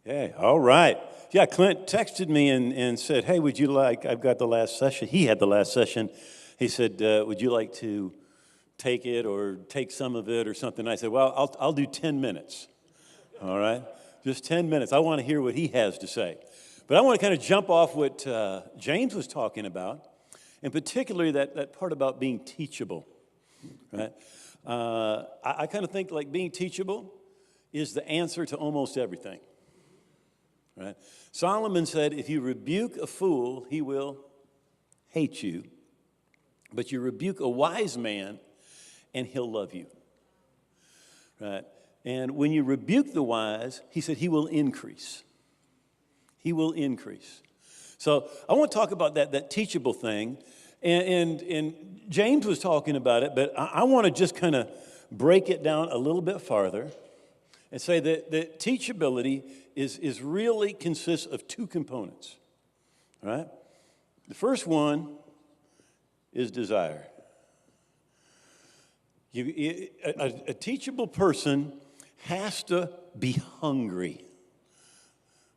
Yeah, all right. Yeah, Clint texted me and said, hey, would you like, I've got the last session. He had the last session. He said, would you like to take it or take some of it or something? I said, well, I'll do 10 minutes. All right? Just 10 minutes. I want to hear what he has to say. But I want to kind of jump off what James was talking about, and particularly that part about being teachable. Right? I kind of think like being teachable is the answer to almost everything. Right? Solomon said, if you rebuke a fool, he will hate you. But you rebuke a wise man, and he'll love you. Right? And when you rebuke the wise, he said he will increase. He will increase. So I want to talk about that teachable thing. And James was talking about it, but I want to just kind of break it down a little bit farther and say that teachability is really consists of two components, right? The first one is desire. A teachable person has to be hungry.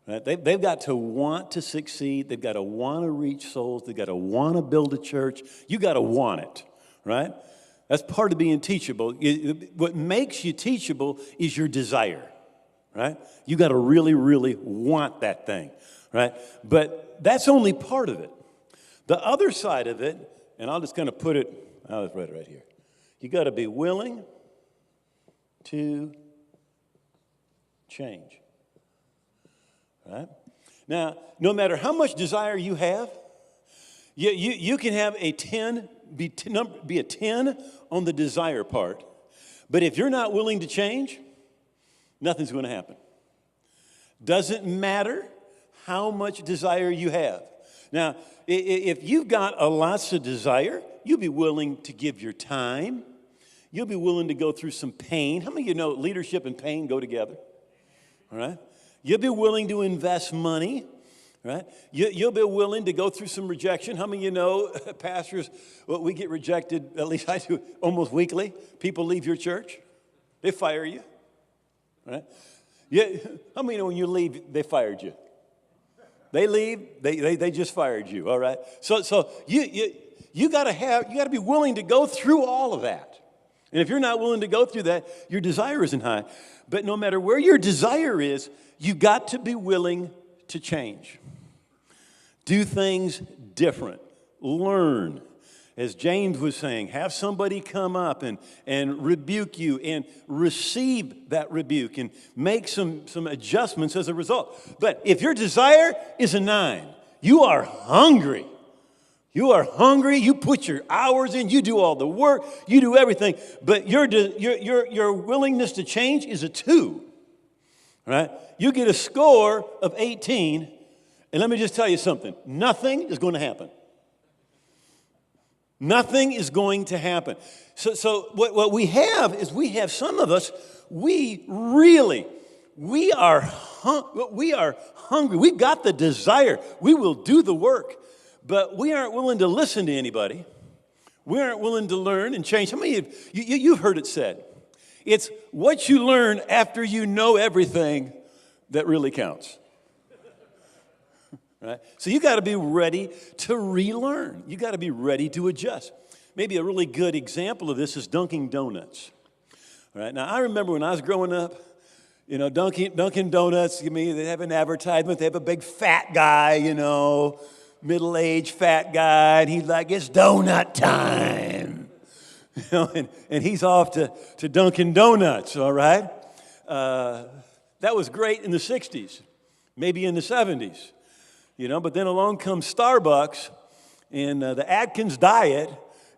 Right? They've got to want to succeed. They've got to want to reach souls. They've got to want to build a church. You got to want it, right? That's part of being teachable. What makes you teachable is your desire, right? You got to really, really want that thing, right? But that's only part of it. The other side of it, and I'll just kind of put it, I'll just write it right here. You got to be willing to change. Right? Now, no matter how much desire you have, you can have a 10, be a 10 on the desire part. But if you're not willing to change, nothing's going to happen. Doesn't matter how much desire you have. Now, if you've got a lots of desire, you'll be willing to give your time. You'll be willing to go through some pain. How many of you know leadership and pain go together? All right? You'll be willing to invest money, right? You'll be willing to go through some rejection. How many of you know, pastors, well, we get rejected, at least I do, almost weekly. People leave your church. They fire you, right? Yeah, how many know when you leave, they fired you? They leave, they just fired you, all right? So you got to be willing to go through all of that. And if you're not willing to go through that, your desire isn't high. But no matter where your desire is, you got to be willing to change. Do things different. Learn. As James was saying, have somebody come up and rebuke you and receive that rebuke and make some adjustments as a result. But if your desire is a 9, you are hungry. You are hungry, you put your hours in, you do all the work, you do everything, but your willingness to change is a 2, right? You get a score of 18, and let me just tell you something. Nothing is going to happen. Nothing is going to happen. So what we have is we have some of us, we are hungry. We've got the desire. We will do the work. But we aren't willing to listen to anybody. We aren't willing to learn and change. How many of you've heard it said? It's what you learn after you know everything that really counts. Right? So you got to be ready to relearn. You got to be ready to adjust. Maybe a really good example of this is Dunkin' Donuts. All right? Now, I remember when I was growing up, you know, Dunkin' Donuts, they have an advertisement. They have a big fat guy, middle-aged fat guy, and he's like, it's donut time. And he's off to Dunkin' Donuts, all right? That was great in the 60s, maybe in the 70s, but then along comes Starbucks and the Atkins diet,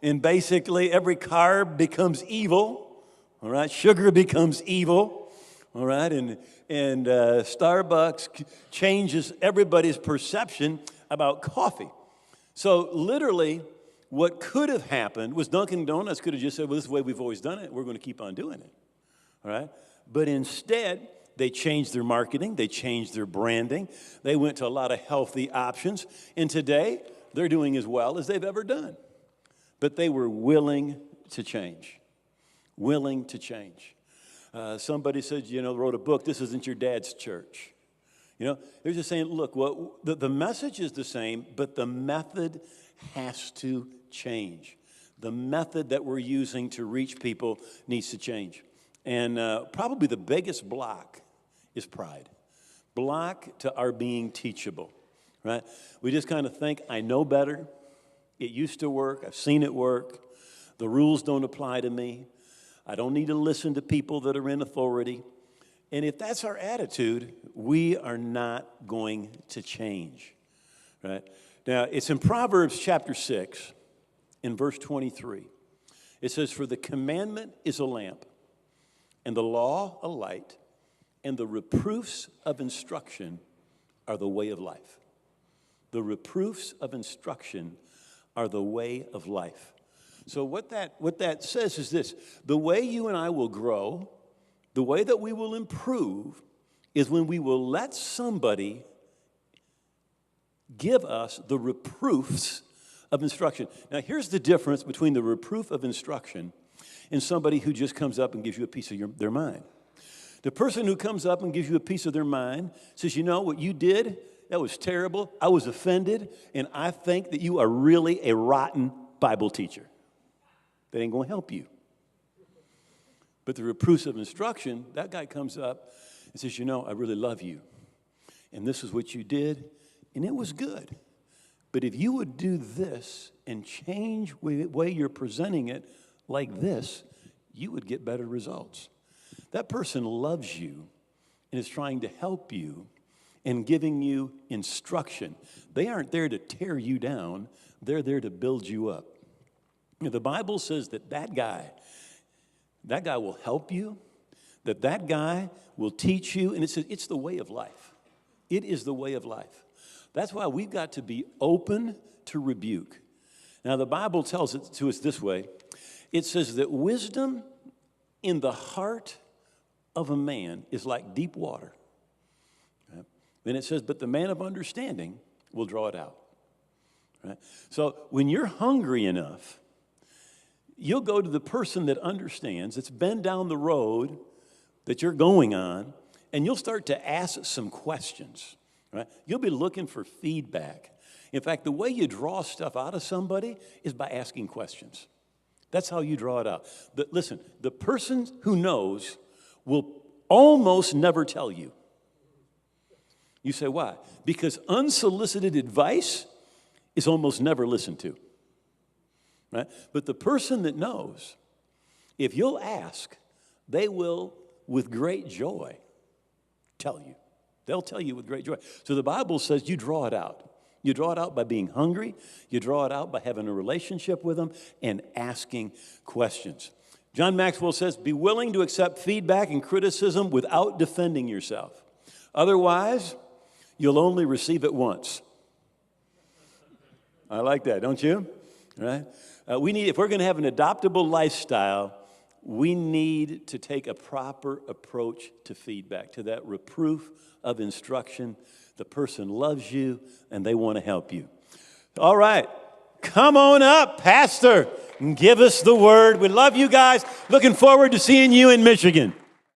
and basically every carb becomes evil, all right? Sugar becomes evil, all right? And Starbucks changes everybody's perception about coffee. So literally, what could have happened was Dunkin' Donuts could have just said, well, this is the way we've always done it. We're going to keep on doing it. All right? But instead, they changed their marketing. They changed their branding. They went to a lot of healthy options. And today, they're doing as well as they've ever done. But they were willing to change. Willing to change. Somebody said, wrote a book, This Isn't Your Dad's Church. You know, they're just saying, look, the message is the same, but the method has to change. The method that we're using to reach people needs to change. And probably the biggest block is pride. Block to our being teachable, right? We just kind of think, I know better. It used to work. I've seen it work. The rules don't apply to me. I don't need to listen to people that are in authority. And if that's our attitude, we are not going to change, right? Now, it's in Proverbs chapter 6, in verse 23. It says, for the commandment is a lamp, and the law a light, and the reproofs of instruction are the way of life. The reproofs of instruction are the way of life. So what that says is this: the way you and I will grow, the way that we will improve, is when we will let somebody give us the reproofs of instruction. Now, here's the difference between the reproof of instruction and somebody who just comes up and gives you a piece of their mind. The person who comes up and gives you a piece of their mind says, you know, what you did, that was terrible. I was offended, and I think that you are really a rotten Bible teacher. That ain't going to help you. But the reproofs of instruction, that guy comes up and says, you know, I really love you, and this is what you did, and it was good. But if you would do this and change the way you're presenting it like this, you would get better results. That person loves you and is trying to help you and giving you instruction. They aren't there to tear you down. They're there to build you up. You know, the Bible says that guy will help you, that guy will teach you, and it's the way of life. It is the way of life. That's why we've got to be open to rebuke. Now, the Bible tells it to us this way. It says that wisdom in the heart of a man is like deep water. Right? Then it says, but the man of understanding will draw it out. Right? So when you're hungry enough, you'll go to the person that understands, that's been down the road that you're going on, and you'll start to ask some questions. Right? You'll be looking for feedback. In fact, the way you draw stuff out of somebody is by asking questions. That's how you draw it out. But listen, the person who knows will almost never tell you. You say, why? Because unsolicited advice is almost never listened to. Right? But the person that knows, if you'll ask, they will, with great joy, tell you. They'll tell you with great joy. So the Bible says you draw it out. You draw it out by being hungry. You draw it out by having a relationship with them and asking questions. John Maxwell says, be willing to accept feedback and criticism without defending yourself. Otherwise, you'll only receive it once. I like that, don't you? Right? If we're going to have an adoptable lifestyle, we need to take a proper approach to feedback, to that reproof of instruction. The person loves you, and they want to help you. All right. Come on up, Pastor, and give us the word. We love you guys. Looking forward to seeing you in Michigan.